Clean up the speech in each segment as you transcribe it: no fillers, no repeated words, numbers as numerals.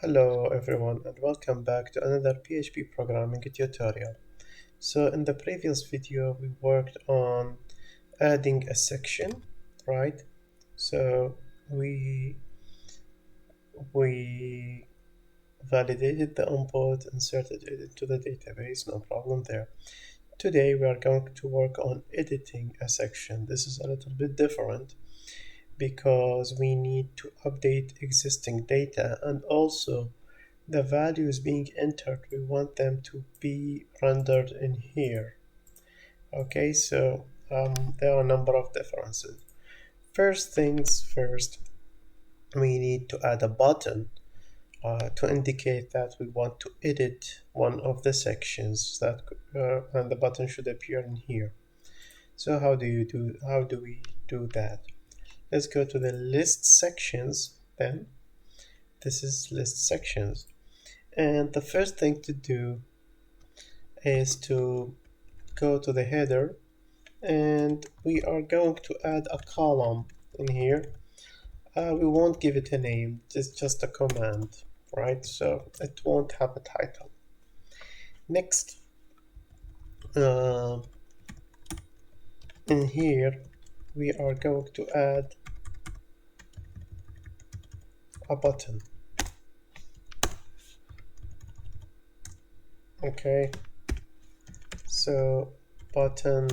Hello everyone and welcome back to another PHP programming tutorial. So in the previous video we worked on adding a section, right? So we we validated the input, inserted it into the database, no problem there. Today we are going to work on editing a section. This is a little bit different because we need to update existing data and also the values being entered, we want them to be rendered in here. Okay, so there are a number of differences. First things first, we need to add a button to indicate that we want to edit one of the sections that and the button should appear in here. So how do we do that? Let's go to the list sections. Then this is list sections, and the first thing to do is to go to the header, and we are going to add a column in here. We won't give it a name, it's just a command, right? So it won't have a title. Next, in here we are going to add a button. Okay, so button,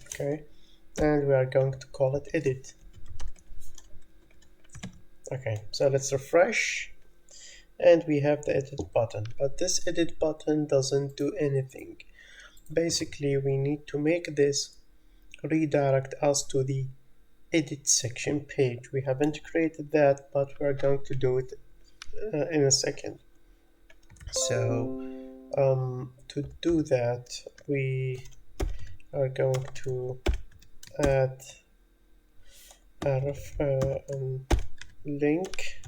okay, and we are going to call it edit. Okay, so let's refresh, and we have the edit button, but this edit button doesn't do anything. Basically we need to make this redirect us to the edit section page. We haven't created that, but we're going to do it in a second. So to do that, we are going to add a link.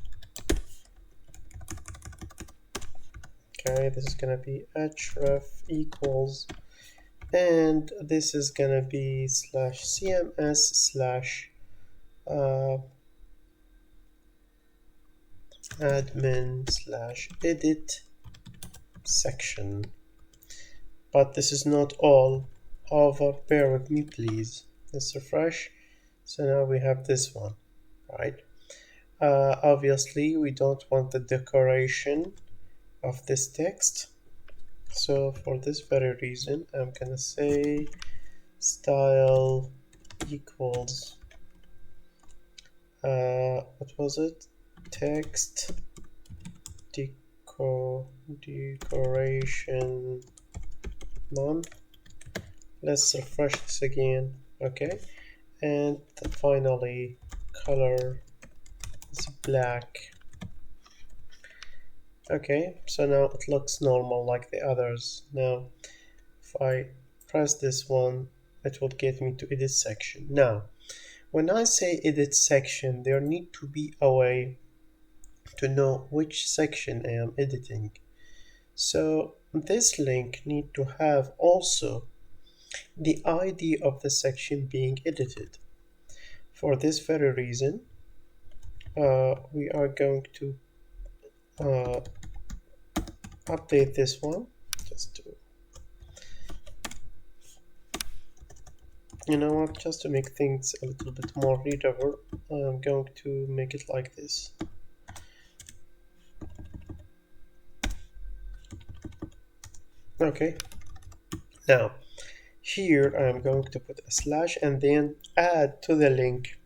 Okay, this is gonna be href equals, and this is gonna be /cms slash admin slash edit section. But this is not all. However, bear with me please. Let's refresh. So now we have this one, right? Obviously we don't want the decoration of this text, so for this very reason I'm gonna say style equals what was it, text decoration none. Let's refresh this again. Okay, and finally color is black. Okay, so now it looks normal like the others. Now if I press this one, it will get me to edit section. Now when I say edit section, there need to be a way to know which section I am editing. So this link need to have also the ID of the section being edited. For this very reason, we are going to update this one just to, you know what, just to make things a little bit more readable. I'm going to make it like this. Okay, now here I'm going to put a slash and then add to the link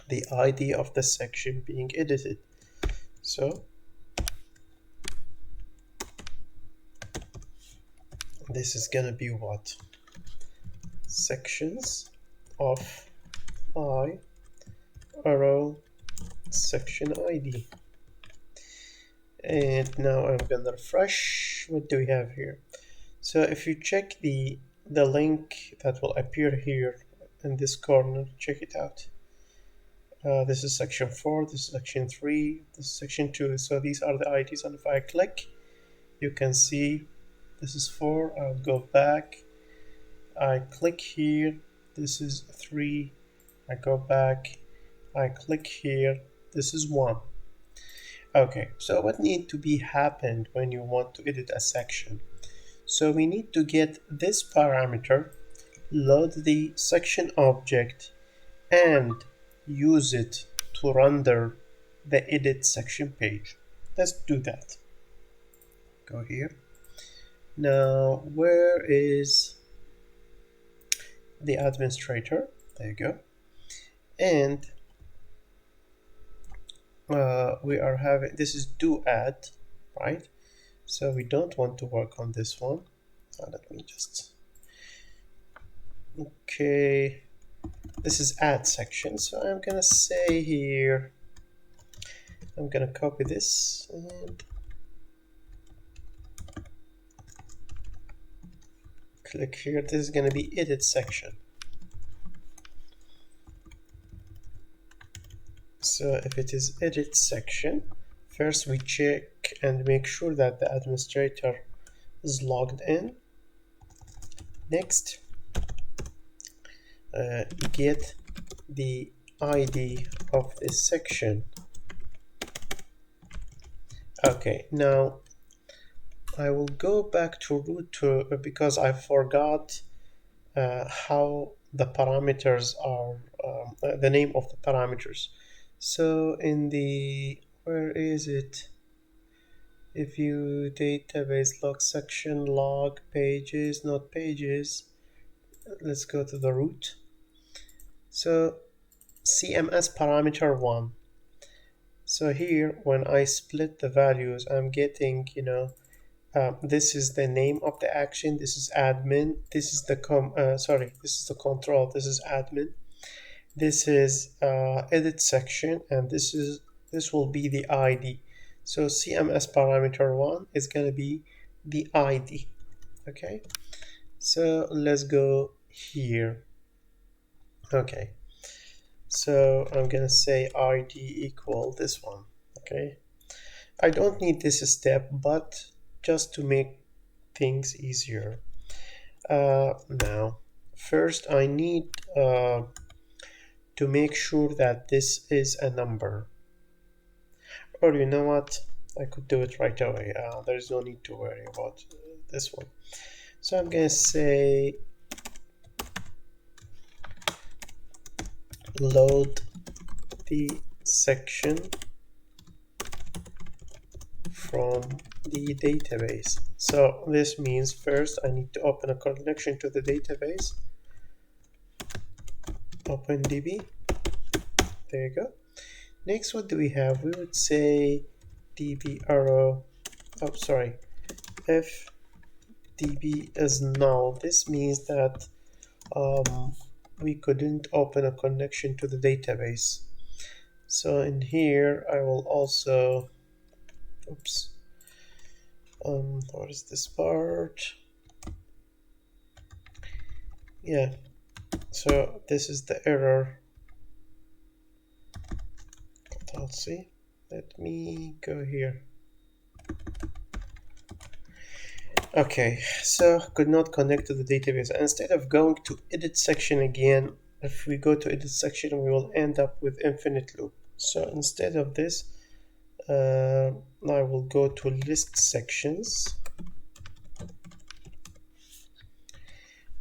the ID of the section being edited. So this is gonna be what? Sections of I arrow section ID. And now I'm gonna refresh. What do we have here? So if you check the link that will appear here in this corner, check it out. This is section 4, this is section 3, this is section 2. So these are the IDs, and if I click, you can see this is 4. I'll go back, I click here, this is 3, I go back, I click here, this is 1. Okay, so what need to be happened when you want to edit a section? So we need to get this parameter, load the section object, and use it to render the edit section page. Let's do that. Go here. Now, where is the administrator? There you go. And we are having, this is do add, right? So we don't want to work on this one. Let me just, okay. This is add section. So I'm gonna say here, I'm gonna copy this and click here. This is gonna be edit section. So if it is edit section, first we check and make sure that the administrator is logged in. Next, get the ID of this section. Okay, now I will go back to root because I forgot how the parameters are, the name of the parameters. So in the, where is it? If you database log section, log pages, not pages, let's go to the root. So CMS parameter 1. So here, when I split the values, I'm getting, this is the name of the action. This is admin. This is the this is the control. This is admin. This is edit section, and this will be the ID. So CMS parameter 1 is going to be the ID. Okay. So let's go here. Okay. So I'm gonna say ID equal this one. Okay. I don't need this step, but just to make things easier. Now, first I need to make sure that this is a number. Or you know what? I could do it right away. There's no need to worry about this one. So I'm gonna say load the section from the database. So this means first I need to open a connection to the database. Open DB. There you go. Next, what do we have? We would say DB arrow. Oh, sorry. If DB is null, this means that we couldn't open a connection to the database. So in here, I will also, oops, what is this part? Yeah, so this is the error. Control C. Let me go here. Okay, so could not connect to the database. Instead of going to edit section again, if we go to edit section, we will end up with infinite loop. So instead of this, I will go to list sections.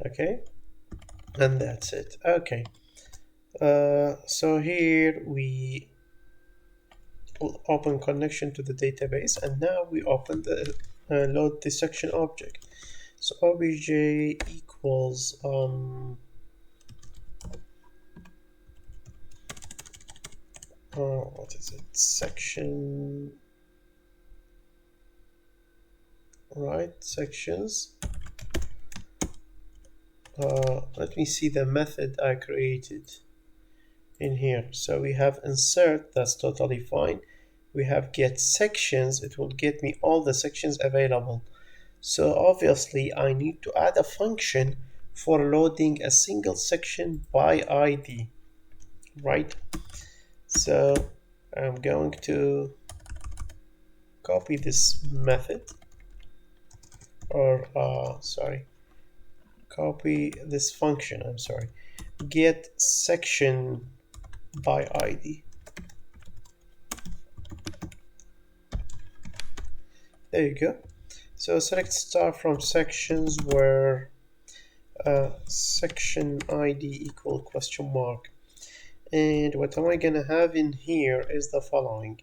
Okay, and that's it. Okay, so here we will open connection to the database, and now we open the load the section object. So obj equals what is it? Section, right? Sections. Let me see the method I created in here. So we have insert, that's totally fine. We have get sections, it will get me all the sections available. So obviously I need to add a function for loading a single section by ID, right? So I'm going to copy this method, or copy this function, I'm sorry. get section by ID. There you go. So select star from sections where section ID equal question mark. And what am I gonna have in here is the following.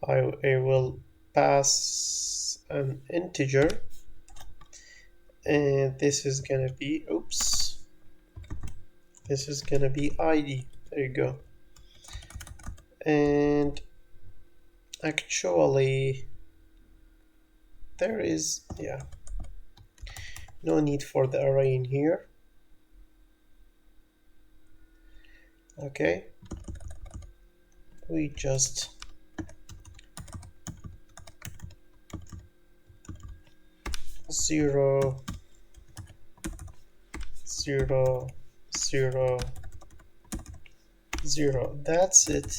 I will pass an integer, and this is gonna be, oops, this is gonna be ID. There you go. And actually there is, yeah, no need for the array in here. Okay, we just zero, zero, zero, zero. That's it.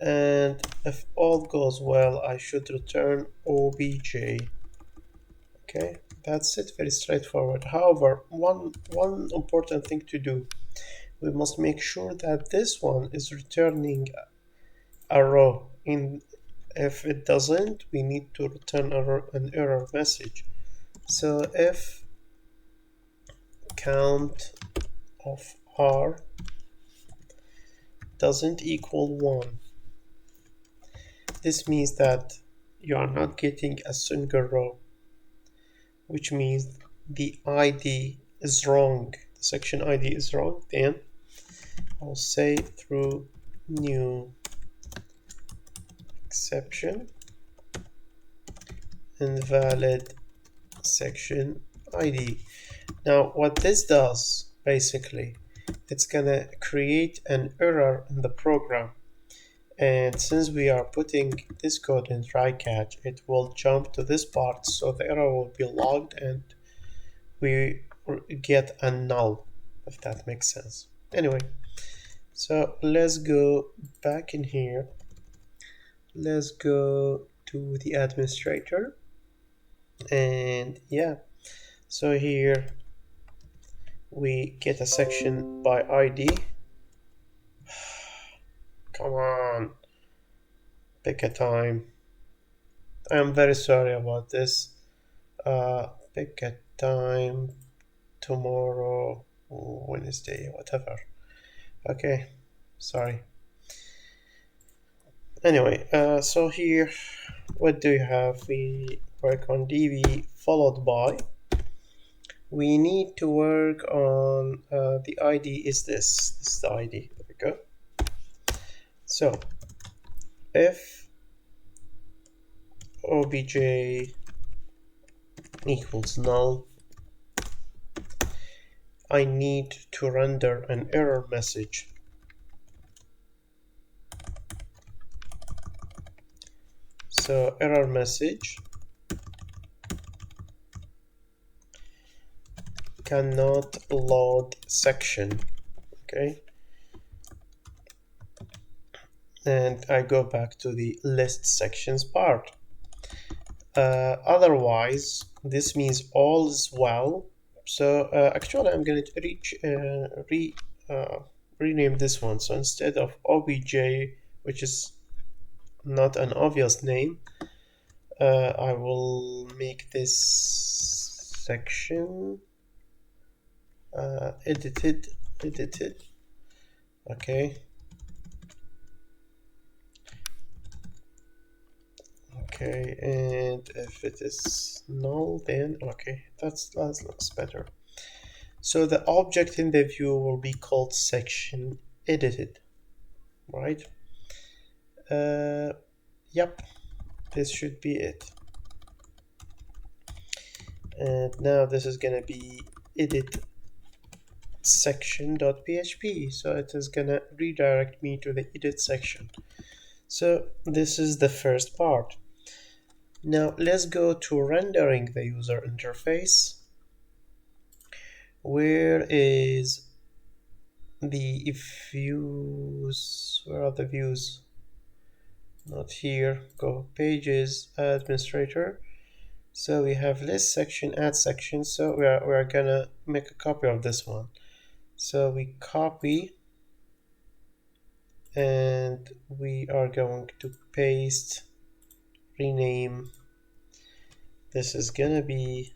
And if all goes well, I should return obj. Okay, that's it. Very straightforward. However, one important thing to do, we must make sure that this one is returning a row. If it doesn't, we need to return an error message. So if count of r doesn't equal 1, this means that you are not getting a single row, which means the ID is wrong. The section ID is wrong. Then I'll say through new exception invalid section ID. Now what this does, basically, it's gonna create an error in the program, and since we are putting this code in try catch, it will jump to this part, so the error will be logged and we get a null, if that makes sense. Anyway, so let's go back in here. Let's go to the administrator, and yeah, so here we get a section by ID. Come on, pick a time. I am very sorry about this. Pick a time, tomorrow, Wednesday, whatever. Okay, sorry. Anyway, so here, what do you have? We work on DB followed by. We need to work on the ID is this. This is the ID. There we go. So if obj equals null, I need to render an error message. So error message cannot load section. Okay, and I go back to the list sections part. Otherwise, this means all is well. So actually, I'm going to rename this one. So instead of obj, which is not an obvious name, I will make this section edited. Okay. Okay, and if it is null, then okay, that looks better. So the object in the view will be called section edited, right? Yep, this should be it. And now this is gonna be edit section.php, so it is gonna redirect me to the edit section. So this is the first part. Now let's go to rendering the user interface. Where is the views? Where are the views? Not here. Go pages, administrator. So we have list section, add section. So we are gonna make a copy of this one. So we copy and we are going to paste, rename. This is gonna be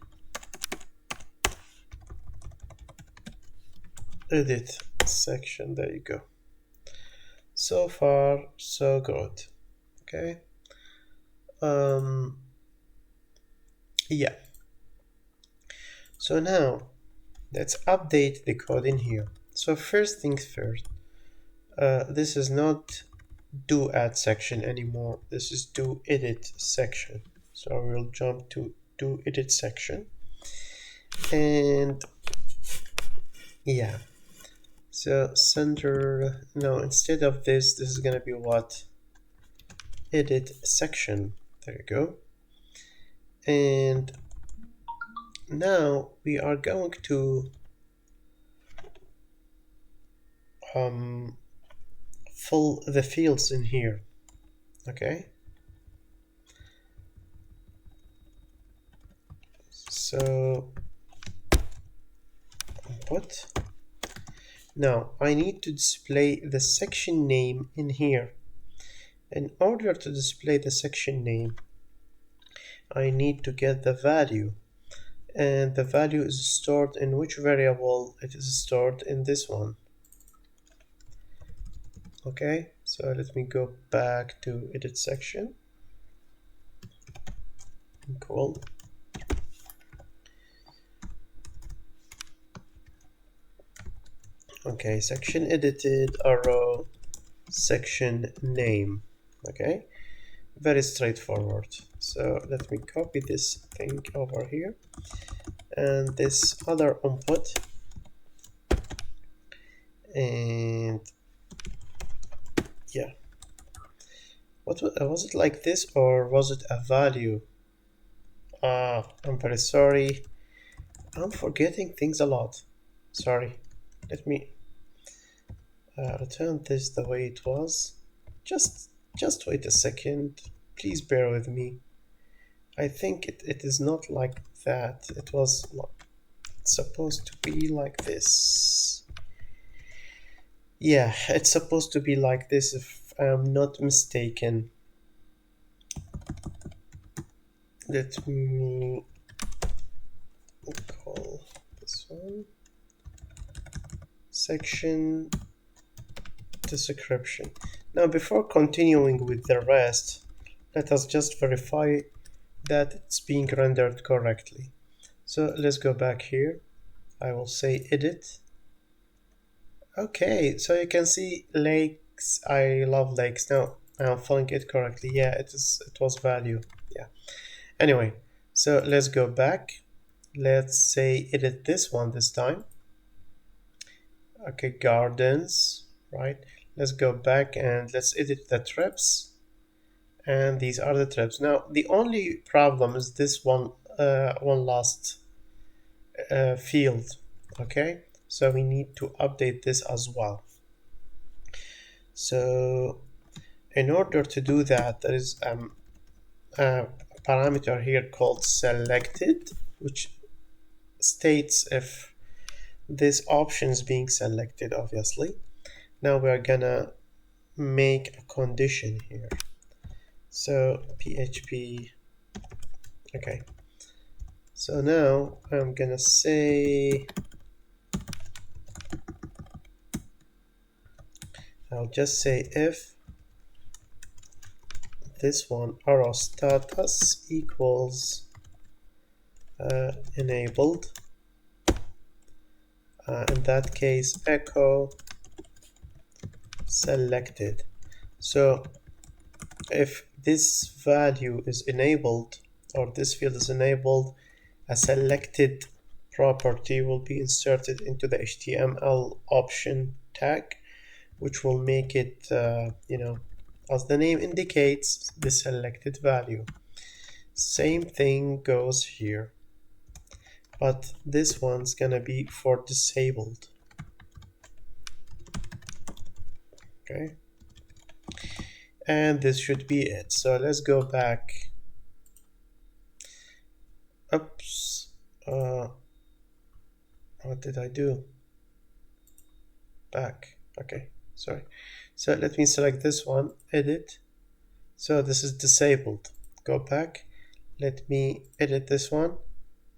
edit section. There you go. So far so good. Okay. Yeah, so now let's update the code in here. So first things first, this is not do add section anymore. This is do edit section. So we'll jump to do edit section. And yeah, so center, no, instead of this is gonna be what? Edit section. There you go. And now we are going to fill the fields in here. Okay, so input. Now I need to display the section name in here. In order to display the section name, I need to get the value, and the value is stored in which variable? It is stored in this one. Okay, so let me go back to edit section. Cool. Okay, section edited, arrow, section name. Okay, very straightforward. So let me copy this thing over here, and this other input, and yeah, what was it, like this, or was it a value? I'm very sorry, I'm forgetting things a lot. Sorry, let me return this the way it was. Just wait a second, please bear with me. I think it is not like that. It was supposed to be like this. Yeah, it's supposed to be like this if I'm not mistaken. Let me call this one section description. Now before continuing with the rest, let us just verify that it's being rendered correctly. So let's go back here. I will say edit. Okay, so you can see lakes. I love lakes. Now I'm filling it correctly. Yeah, it was value. Yeah. Anyway, so let's go back. Let's say edit this one this time. Okay, gardens, right? Let's go back and let's edit the trips. And these are the trips. Now the only problem is this one, one last field. Okay, so we need to update this as well. So in order to do that, there is a parameter here called selected, which states if this option is being selected, obviously. Now we're gonna make a condition here. So PHP, okay. So now I'm gonna say, I'll just say if this one arrow status equals enabled, in that case echo selected. So if this value is enabled, or this field is enabled, a selected property will be inserted into the HTML option tag, which will make it, as the name indicates, the selected value. Same thing goes here, but this one's gonna be for disabled. Okay, and this should be it. So let's go back. Oops, what did I do? back. Okay, sorry. So let me select this one, edit. So this is disabled. Go back. Let me edit this one,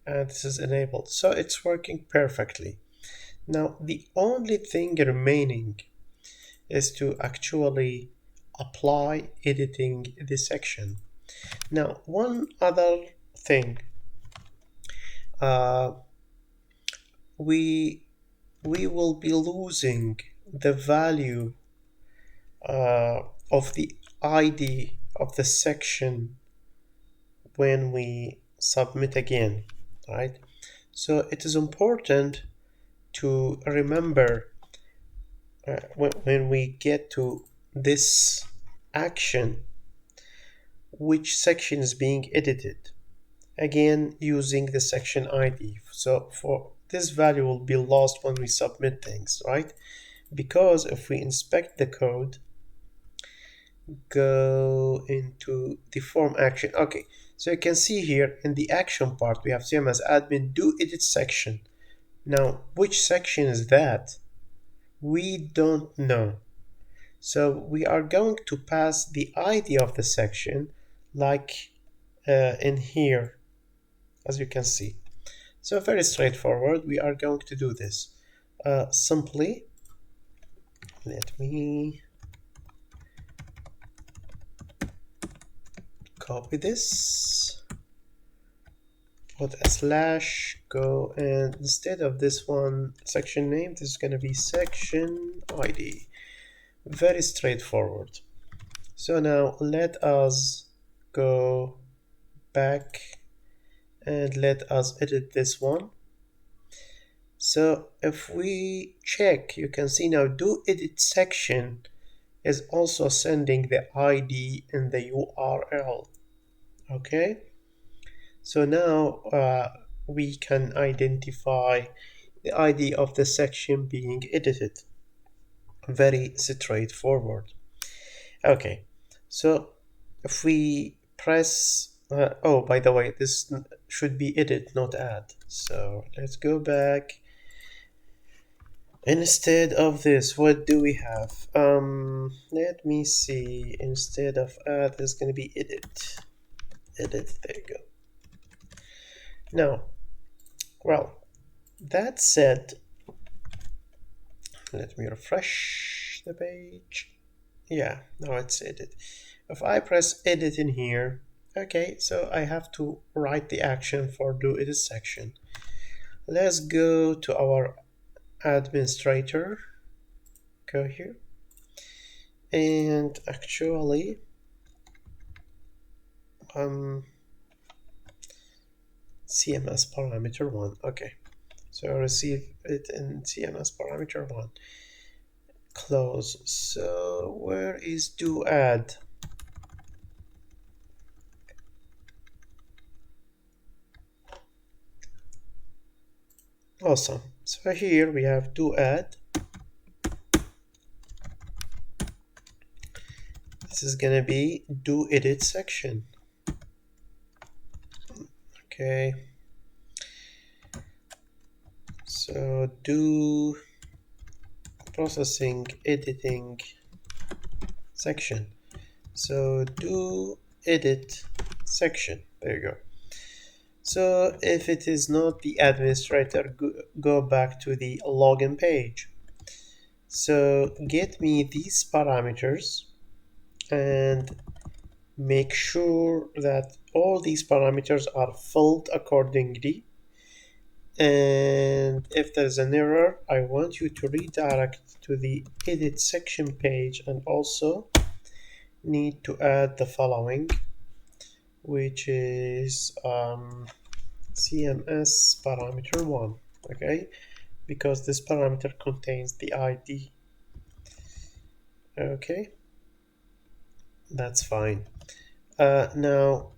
and this is enabled. So it's working perfectly. Now the only thing remaining is to actually apply editing this section. Now one other thing, uh, we will be losing the value of the ID of the section when we submit again, right? So it is important to remember when we get to this action, which section is being edited. Again, using the section ID. So for this value will be lost when we submit things, right? Because if we inspect the code, go into the form action. Okay, so you can see here in the action part, we have CMS admin do edit section. Now, which section is that? We don't know. So we are going to pass the ID of the section like in here, as you can see. So very straightforward. We are going to do this. Simply, let me copy this, put a slash, go, and instead of this one section name, this is going to be section ID. Very straightforward. So now let us go back and let us edit this one. So if we check, you can see now do edit section is also sending the ID in the URL. Okay, so now we can identify the ID of the section being edited. Very straightforward. Okay, so if we press oh, by the way, this should be edit, not add. So let's go back. Instead of this, what do we have? Let me see. Instead of add, there's going to be edit. Edit, there you go. Now, well, that said, let me refresh the page. Yeah, now it's edit. If I press edit in here, okay, so I have to write the action for do edit section. Let's go to our administrator, go here, and actually CMS parameter 1. Okay, so I receive it in CMS parameter 1. Close. So where is do add? Awesome. So here we have do add. This is gonna be do edit section. Okay. So do processing editing section. So do edit section. There you go. So if it is not the administrator, go back to the login page. So get me these parameters and make sure that all these parameters are filled accordingly. And if there's an error, I want you to redirect to the edit section page and also need to add the following, which is CMS parameter 1, okay, because this parameter contains the ID. Okay, that's fine. Now,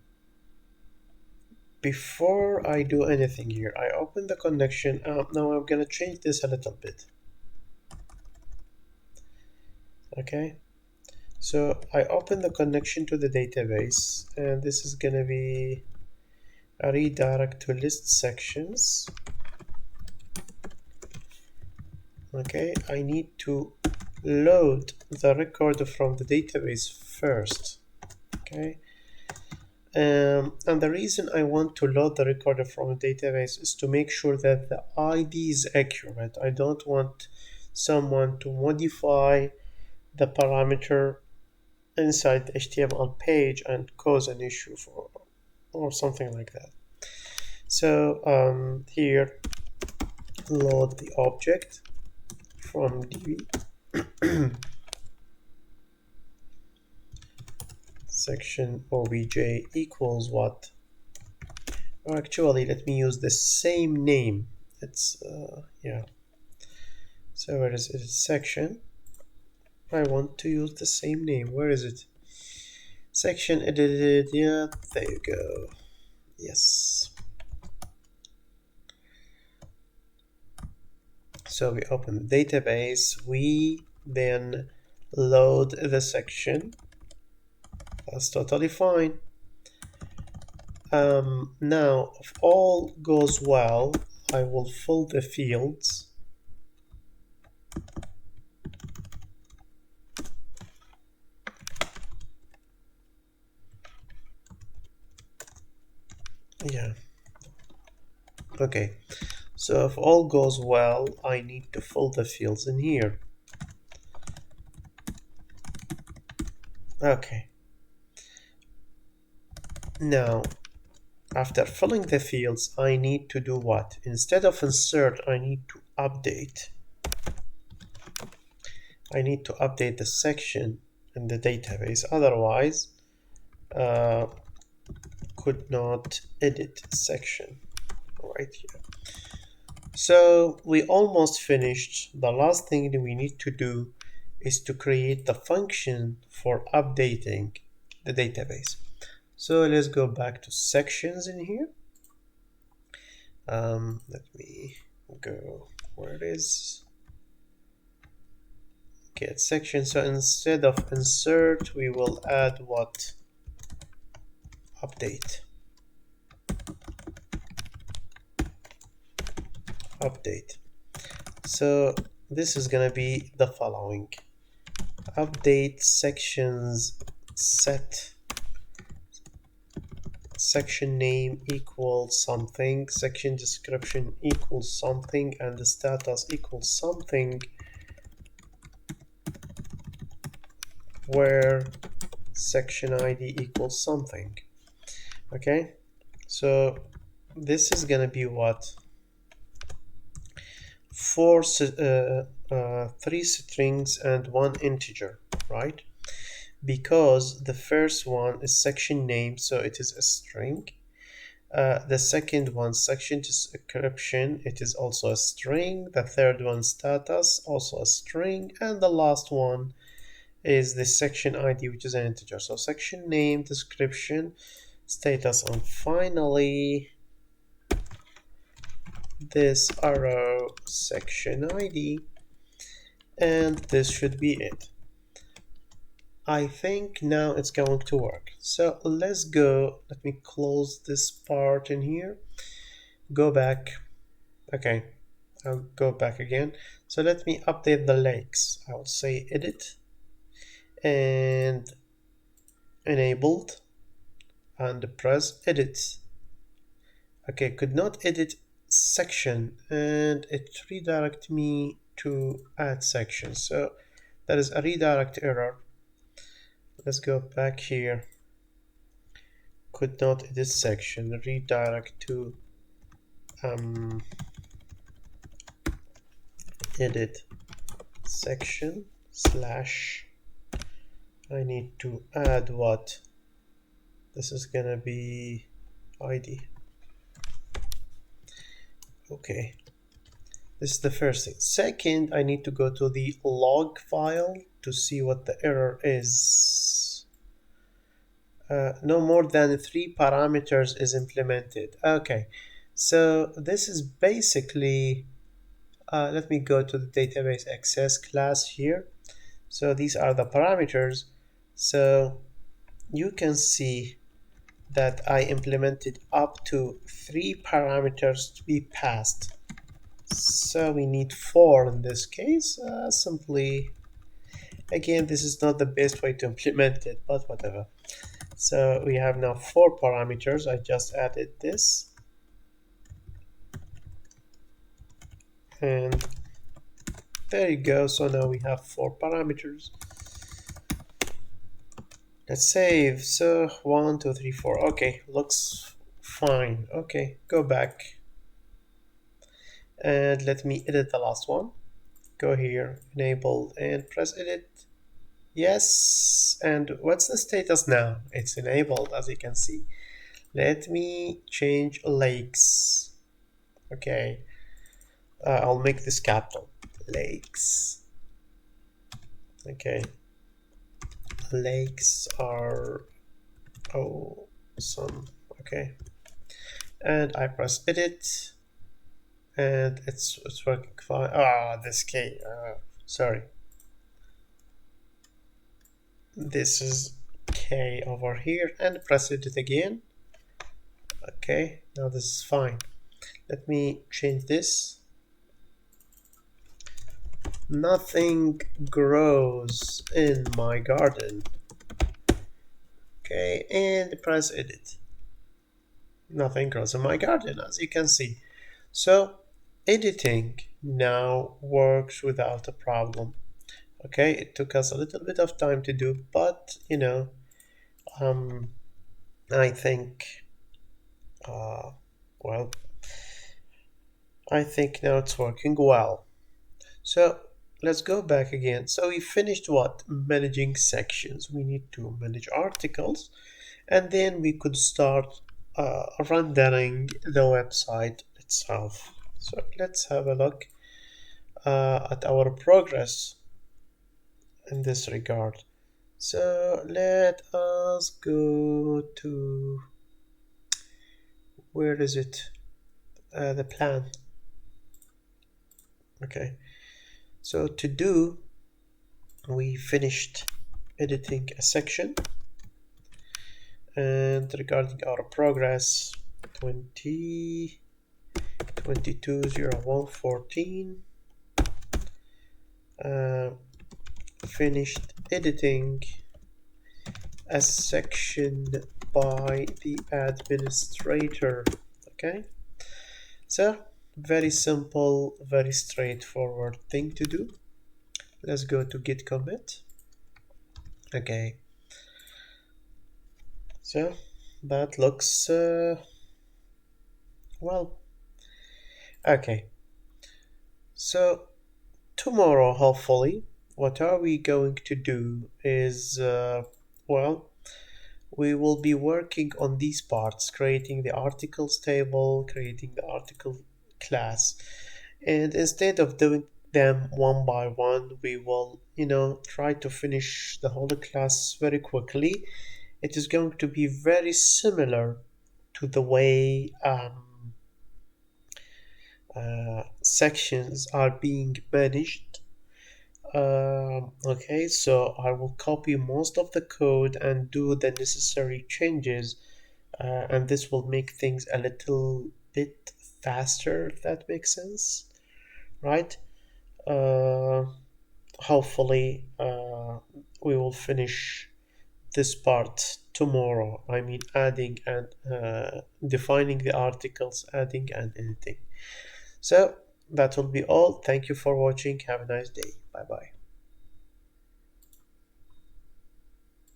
before I do anything here, I open the connection. Now I'm gonna change this a little bit. Okay, so I open the connection to the database, and this is gonna be a redirect to list sections. Okay, I need to load the record from the database first. Okay, and the reason I want to load the record from a database is to make sure that the ID is accurate. I don't want someone to modify the parameter inside the HTML page and cause an issue or something like that. So here, load the object from DB. Section obj equals what? Or actually, let me use the same name. It's yeah. So where is it? Section. I want to use the same name. Where is it? Section edited. Yeah, there you go. Yes. So we open the database. We then load the section. That's totally fine. Now, if all goes well, I will fill the fields. Yeah. Okay. So if all goes well, I need to fill the fields in here. Okay. Now, after filling the fields, I need to do what? Instead of insert, I need to update. I need to update the section in the database. Otherwise, could not edit section right here. So we almost finished. The last thing that we need to do is to create the function for updating the database. So let's go back to sections in here. Let me go where it is. Get section. So instead of insert, we will add what? Update. Update. So this is gonna be the following: update sections set section name equals something, section description equals something, and the status equals something, where section ID equals something. Okay, so this is gonna be what? Three strings and one integer, right? Because the first one is section name, so it is a string. The second one, section description, it is also a string. The third one, status, also a string. And the last one is the section ID, which is an integer. So section name, description, status, and finally this arrow section ID. And this should be it. I think now it's going to work. So let's go. Let me close this part in here. Go back. Okay, I'll go back again. So let me update the lakes. I will say edit and enabled and press edit. Okay, could not edit section and it redirected me to add section. So that is a redirect error. Let's go back here. Could not edit section, redirect to edit section slash. I need to add what? This is gonna be ID. Okay, this is the first thing. Second, I need to go to the log file to see what the error is. No more than 3 parameters is implemented. Okay, so this is basically, let me go to the database access class here. So these are the parameters. So you can see that I implemented up to 3 parameters to be passed. So we need 4 in this case. Simply, again, this is not the best way to implement it, but whatever. So we have now 4 parameters. I just added this. And there you go. So now we have 4 parameters. Let's save. So 1, 2, 3, 4. Okay, looks fine. Okay, go back. And let me edit the last one. Go here, enable, and press edit. Yes, and what's the status now? It's enabled, as you can see. Let me change lakes. Okay, I'll make this capital. Lakes. Okay, lakes are awesome. Okay, and I press edit, and it's working fine. This key. Sorry. This is K over here, and press edit again. Okay, now this is fine. Let me change this. Nothing grows in my garden. Okay, and press edit. Nothing grows in my garden, as you can see. So editing now works without a problem. Okay, it took us a little bit of time to do, but I think well, I think now it's working well. So let's go back again. So we finished what? Managing sections. We need to manage articles, and then we could start rendering the website itself. So let's have a look at our progress in this regard. So let us go to, where is it? The plan. Okay. So to do, we finished editing a section, and regarding our progress, 20 220114, finished editing a section by the administrator. Okay, so very simple, very straightforward thing to do. Let's go to git commit. Okay, so that looks well. Okay, so tomorrow, hopefully, what are we going to do is well, we will be working on these parts, creating the articles table, creating the article class, and instead of doing them one by one, we will try to finish the whole class very quickly. It is going to be very similar to the way sections are being managed. Okay, so I will copy most of the code and do the necessary changes, and this will make things a little bit faster, if that makes sense, right? Uh, Hopefully, we will finish this part tomorrow. I mean, adding and defining the articles, adding and editing. So that will be all. Thank you for watching. Have a nice day. Bye bye.